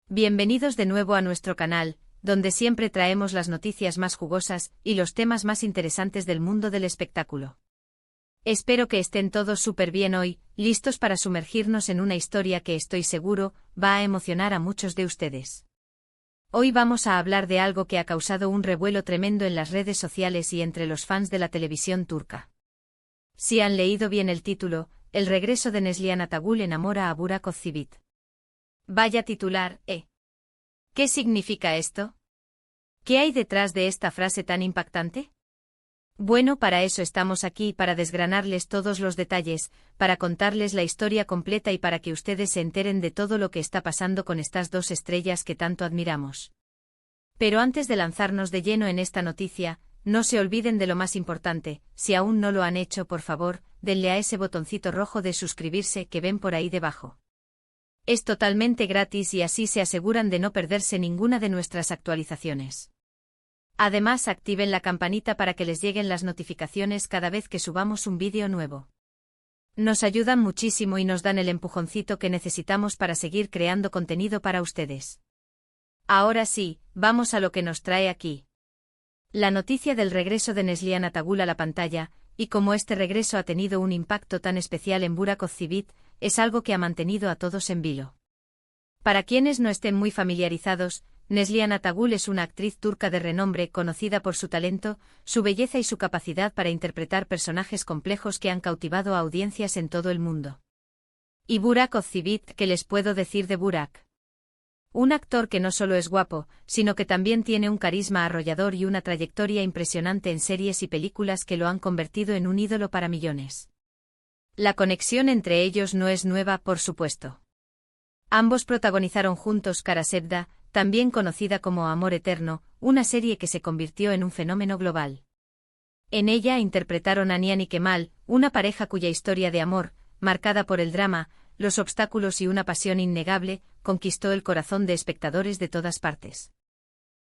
Bienvenidos de nuevo a nuestro canal, donde siempre traemos las noticias más jugosas y los temas más interesantes del mundo del espectáculo. Espero que estén todos súper bien hoy, listos para sumergirnos en una historia que estoy seguro va a emocionar a muchos de ustedes. Hoy vamos a hablar de algo que ha causado un revuelo tremendo en las redes sociales y entre los fans de la televisión turca. Si han leído bien el título, el regreso de Neslihan Atagul enamora a Burak Özçivit. Vaya titular, ¿eh? ¿Qué significa esto? ¿Qué hay detrás de esta frase tan impactante? Bueno, para eso estamos aquí, para desgranarles todos los detalles, para contarles la historia completa y para que ustedes se enteren de todo lo que está pasando con estas dos estrellas que tanto admiramos. Pero antes de lanzarnos de lleno en esta noticia, no se olviden de lo más importante. Si aún no lo han hecho, por favor, denle a ese botoncito rojo de suscribirse que ven por ahí debajo. Es totalmente gratis y así se aseguran de no perderse ninguna de nuestras actualizaciones. Además, activen la campanita para que les lleguen las notificaciones cada vez que subamos un vídeo nuevo. Nos ayudan muchísimo y nos dan el empujoncito que necesitamos para seguir creando contenido para ustedes. Ahora sí, vamos a lo que nos trae aquí. La noticia del regreso de Neslihan Atagul a la pantalla, y como este regreso ha tenido un impacto tan especial en Burak Özçivit, es algo que ha mantenido a todos en vilo. Para quienes no estén muy familiarizados, Neslihan Atagul es una actriz turca de renombre conocida por su talento, su belleza y su capacidad para interpretar personajes complejos que han cautivado a audiencias en todo el mundo. ¿Y Burak Özçivit, qué les puedo decir de Burak? Un actor que no solo es guapo, sino que también tiene un carisma arrollador y una trayectoria impresionante en series y películas que lo han convertido en un ídolo para millones. La conexión entre ellos no es nueva, por supuesto. Ambos protagonizaron juntos Kara Sevda, también conocida como Amor Eterno, una serie que se convirtió en un fenómeno global. En ella interpretaron a Nihan y Kemal, una pareja cuya historia de amor, marcada por el drama, los obstáculos y una pasión innegable, conquistó el corazón de espectadores de todas partes.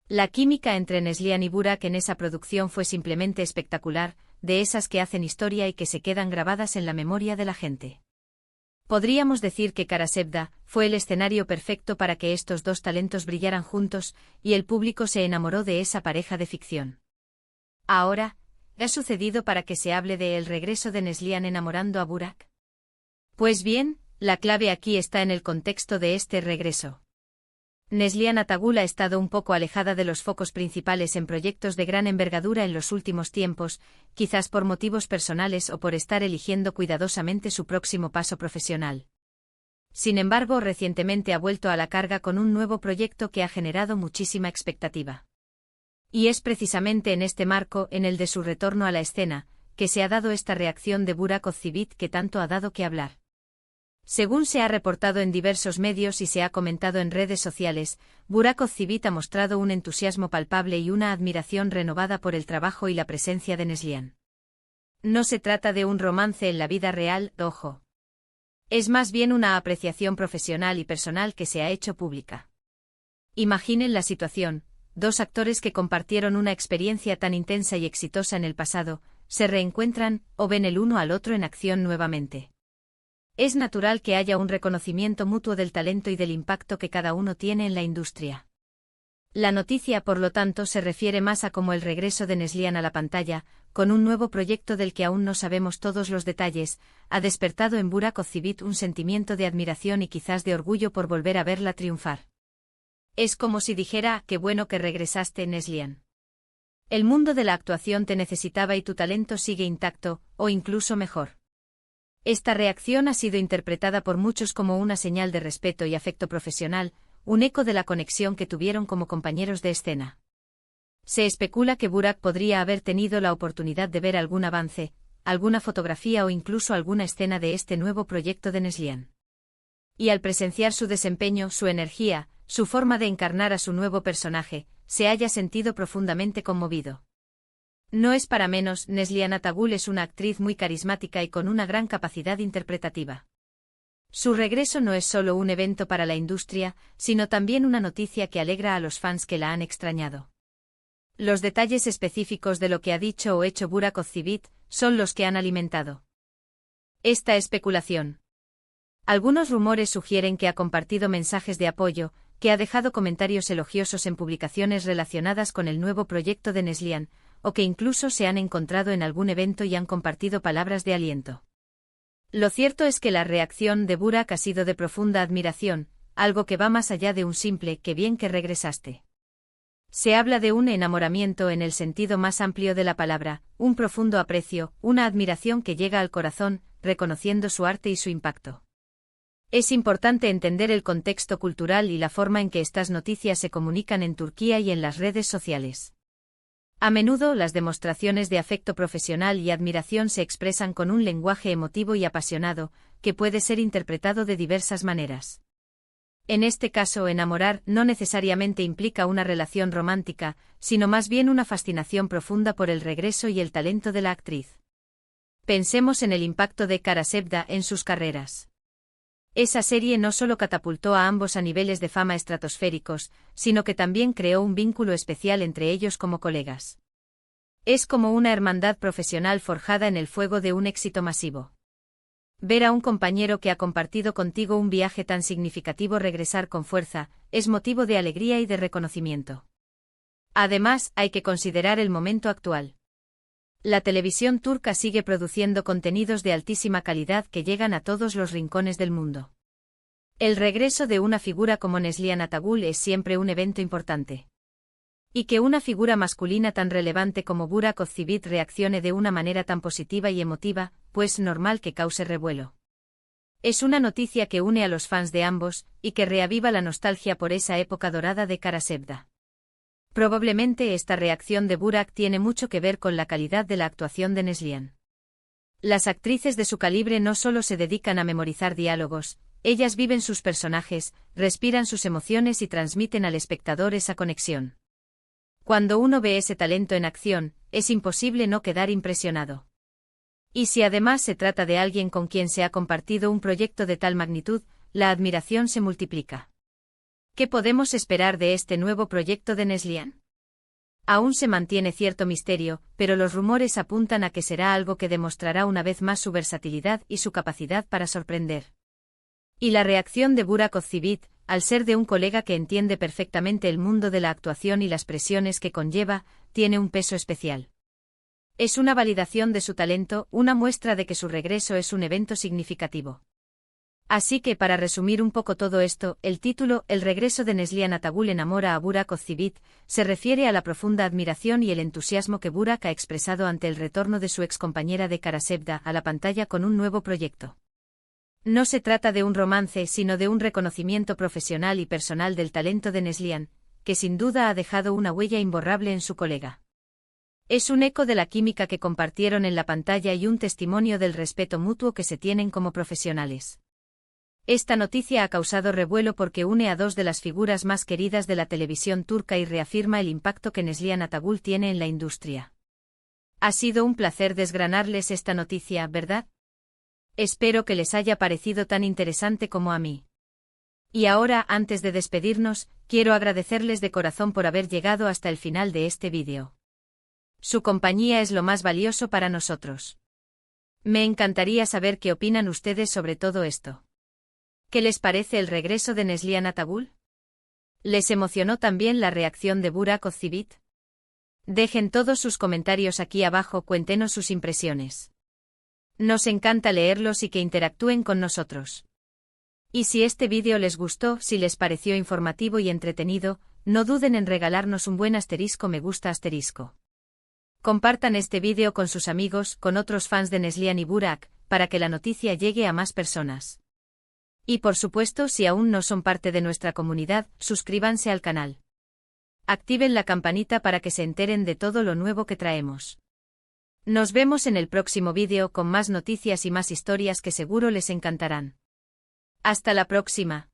La química entre Neslihan y Burak en esa producción fue simplemente espectacular, de esas que hacen historia y que se quedan grabadas en la memoria de la gente. Podríamos decir que Kara Sevda fue el escenario perfecto para que estos dos talentos brillaran juntos, y el público se enamoró de esa pareja de ficción. Ahora, ¿qué ha sucedido para que se hable de el regreso de Neslihan enamorando a Burak? Pues bien, la clave aquí está en el contexto de este regreso. Neslihan Atagul ha estado un poco alejada de los focos principales en proyectos de gran envergadura en los últimos tiempos, quizás por motivos personales o por estar eligiendo cuidadosamente su próximo paso profesional. Sin embargo, recientemente ha vuelto a la carga con un nuevo proyecto que ha generado muchísima expectativa. Y es precisamente en este marco, en el de su retorno a la escena, que se ha dado esta reacción de Burak Özçivit que tanto ha dado que hablar. Según se ha reportado en diversos medios y se ha comentado en redes sociales, Burak Özçivit ha mostrado un entusiasmo palpable y una admiración renovada por el trabajo y la presencia de Neslihan. No se trata de un romance en la vida real, ojo. Es más bien una apreciación profesional y personal que se ha hecho pública. Imaginen la situación: dos actores que compartieron una experiencia tan intensa y exitosa en el pasado, se reencuentran, o ven el uno al otro en acción nuevamente. Es natural que haya un reconocimiento mutuo del talento y del impacto que cada uno tiene en la industria. La noticia, por lo tanto, se refiere más a como el regreso de Neslihan a la pantalla, con un nuevo proyecto del que aún no sabemos todos los detalles, ha despertado en Burak Özçivit un sentimiento de admiración y quizás de orgullo por volver a verla triunfar. Es como si dijera: qué bueno que regresaste, Neslihan. El mundo de la actuación te necesitaba y tu talento sigue intacto, o incluso mejor. Esta reacción ha sido interpretada por muchos como una señal de respeto y afecto profesional, un eco de la conexión que tuvieron como compañeros de escena. Se especula que Burak podría haber tenido la oportunidad de ver algún avance, alguna fotografía o incluso alguna escena de este nuevo proyecto de Neslihan. Y al presenciar su desempeño, su energía, su forma de encarnar a su nuevo personaje, se haya sentido profundamente conmovido. No es para menos, Neslihan Atagul es una actriz muy carismática y con una gran capacidad interpretativa. Su regreso no es solo un evento para la industria, sino también una noticia que alegra a los fans que la han extrañado. Los detalles específicos de lo que ha dicho o hecho Burak Özçivit son los que han alimentado esta especulación. Algunos rumores sugieren que ha compartido mensajes de apoyo, que ha dejado comentarios elogiosos en publicaciones relacionadas con el nuevo proyecto de Neslihan, o que incluso se han encontrado en algún evento y han compartido palabras de aliento. Lo cierto es que la reacción de Burak ha sido de profunda admiración, algo que va más allá de un simple «qué bien que regresaste». Se habla de un enamoramiento en el sentido más amplio de la palabra, un profundo aprecio, una admiración que llega al corazón, reconociendo su arte y su impacto. Es importante entender el contexto cultural y la forma en que estas noticias se comunican en Turquía y en las redes sociales. A menudo las demostraciones de afecto profesional y admiración se expresan con un lenguaje emotivo y apasionado, que puede ser interpretado de diversas maneras. En este caso, enamorar no necesariamente implica una relación romántica, sino más bien una fascinación profunda por el regreso y el talento de la actriz. Pensemos en el impacto de Kara Sevda en sus carreras. Esa serie no solo catapultó a ambos a niveles de fama estratosféricos, sino que también creó un vínculo especial entre ellos como colegas. Es como una hermandad profesional forjada en el fuego de un éxito masivo. Ver a un compañero que ha compartido contigo un viaje tan significativo regresar con fuerza, es motivo de alegría y de reconocimiento. Además, hay que considerar el momento actual. La televisión turca sigue produciendo contenidos de altísima calidad que llegan a todos los rincones del mundo. El regreso de una figura como Neslihan Atagul es siempre un evento importante. Y que una figura masculina tan relevante como Burak Özçivit reaccione de una manera tan positiva y emotiva, pues normal que cause revuelo. Es una noticia que une a los fans de ambos, y que reaviva la nostalgia por esa época dorada de Kara Sevda. Probablemente esta reacción de Burak tiene mucho que ver con la calidad de la actuación de Neslihan. Las actrices de su calibre no solo se dedican a memorizar diálogos, ellas viven sus personajes, respiran sus emociones y transmiten al espectador esa conexión. Cuando uno ve ese talento en acción, es imposible no quedar impresionado. Y si además se trata de alguien con quien se ha compartido un proyecto de tal magnitud, la admiración se multiplica. ¿Qué podemos esperar de este nuevo proyecto de Neslihan? Aún se mantiene cierto misterio, pero los rumores apuntan a que será algo que demostrará una vez más su versatilidad y su capacidad para sorprender. Y la reacción de Burak Özçivit, al ser de un colega que entiende perfectamente el mundo de la actuación y las presiones que conlleva, tiene un peso especial. Es una validación de su talento, una muestra de que su regreso es un evento significativo. Así que para resumir un poco todo esto, el título El regreso de Neslihan Atagul enamora a Burak Özçivit se refiere a la profunda admiración y el entusiasmo que Burak ha expresado ante el retorno de su excompañera de Kara Sevda a la pantalla con un nuevo proyecto. No se trata de un romance sino de un reconocimiento profesional y personal del talento de Neslihan, que sin duda ha dejado una huella imborrable en su colega. Es un eco de la química que compartieron en la pantalla y un testimonio del respeto mutuo que se tienen como profesionales. Esta noticia ha causado revuelo porque une a dos de las figuras más queridas de la televisión turca y reafirma el impacto que Neslihan Atagul tiene en la industria. Ha sido un placer desgranarles esta noticia, ¿verdad? Espero que les haya parecido tan interesante como a mí. Y ahora, antes de despedirnos, quiero agradecerles de corazón por haber llegado hasta el final de este vídeo. Su compañía es lo más valioso para nosotros. Me encantaría saber qué opinan ustedes sobre todo esto. ¿Qué les parece el regreso de Neslihan Atagul? ¿Les emocionó también la reacción de Burak Özçivit? Dejen todos sus comentarios aquí abajo, cuéntenos sus impresiones. Nos encanta leerlos y que interactúen con nosotros. Y si este vídeo les gustó, si les pareció informativo y entretenido, no duden en regalarnos un buen me gusta. Compartan este vídeo con sus amigos, con otros fans de Neslihan y Burak, para que la noticia llegue a más personas. Y por supuesto, si aún no son parte de nuestra comunidad, suscríbanse al canal. Activen la campanita para que se enteren de todo lo nuevo que traemos. Nos vemos en el próximo vídeo con más noticias y más historias que seguro les encantarán. Hasta la próxima.